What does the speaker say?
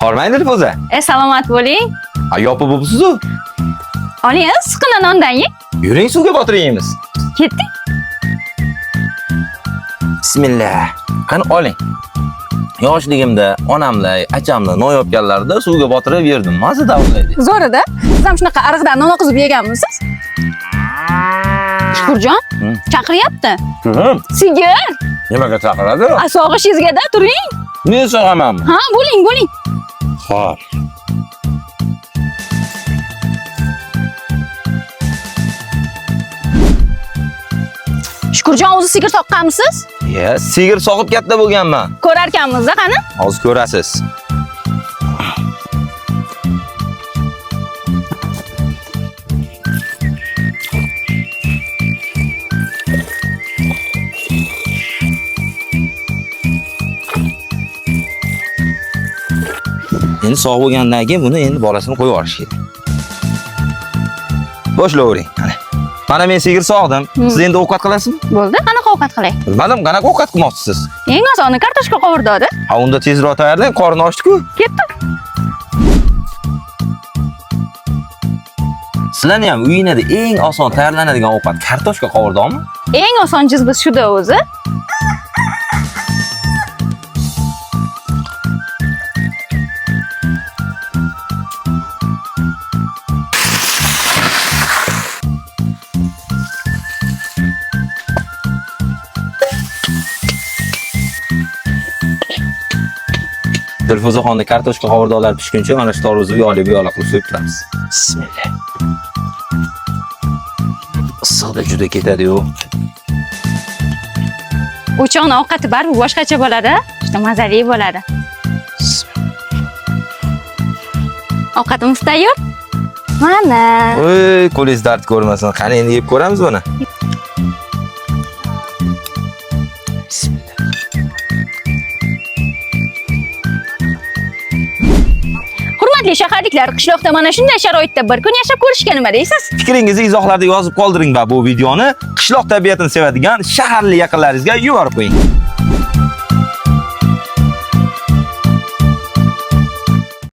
Hormaydir Dilfuza. Salomat bo'ling. Yopib bo'libsiz-ku. Oling, issiqqina nondan yeng. Yuring suvga botirib yeymiz. Ketdik. Bismillah. Qani oling. Yoshligimda onamlar, achamlar non yopganlarida suvga botirib yerdim. Maza davlaydi. Zo'rida. Siz ham shunaqa ariqdan non oqizib yeganmisiz? Shukurjon, chaqiryapti. Sigir. Nimaga chaqiradi? Sog'ishingizga-da turing. Men sog'amanmi? Ha, bo'ling. Xo'p. Shukurjon, o'zi sigir soqqanmisiz? Sigir sog'ib katta bo'lganman. Ko'rarkanmiz-da, qani? Hozir ko'rasiz. Endi sog' bo'lgandan keyin buni endi bolasini qo'yib yuborish kerak. Boshlayvering. Mana men sigir sog'dim. Siz endi ovqat qilasizmi? Bo'ldi, qanaqa ovqat qilay? Bilmadim, qanaqa ovqat qilmoqchisiz? Eng osoni kartoshka qovurdi-da. Ha, unda tezroq tayyorlang, qorni ochdi-ku. Ketdik. Sizlarning ham uyingizda eng oson tayyorlanadigan ovqat kartoshka qovurdoqmi? Eng oson jizbiz shuda o'zi. Dilfuzaxonni kartoshka qovurdoqlar pishguncha mana shu tarvuzni yog'li qilib so'yib turamiz. Bismillah. Issiqda juda ketadi-yu. O'choqning ovqati baribir boshqacha bo'ladi. Juda mazali bo'ladi. Ovqatimiz tayyor. Mana. Voy, qo'lingiz dard ko'rmasin. Qani endi yeb ko'ramiz buni. Hurmatli shaharliklar, qishloqda mana shunday sharoitda bir kun yashab ko'rishga nima deysiz? Fikringizni izohlarda yozib qoldiring va bu videoni qishloq tabiatini sevadigan shaharli yaqinlaringizga yuborib qo'ying.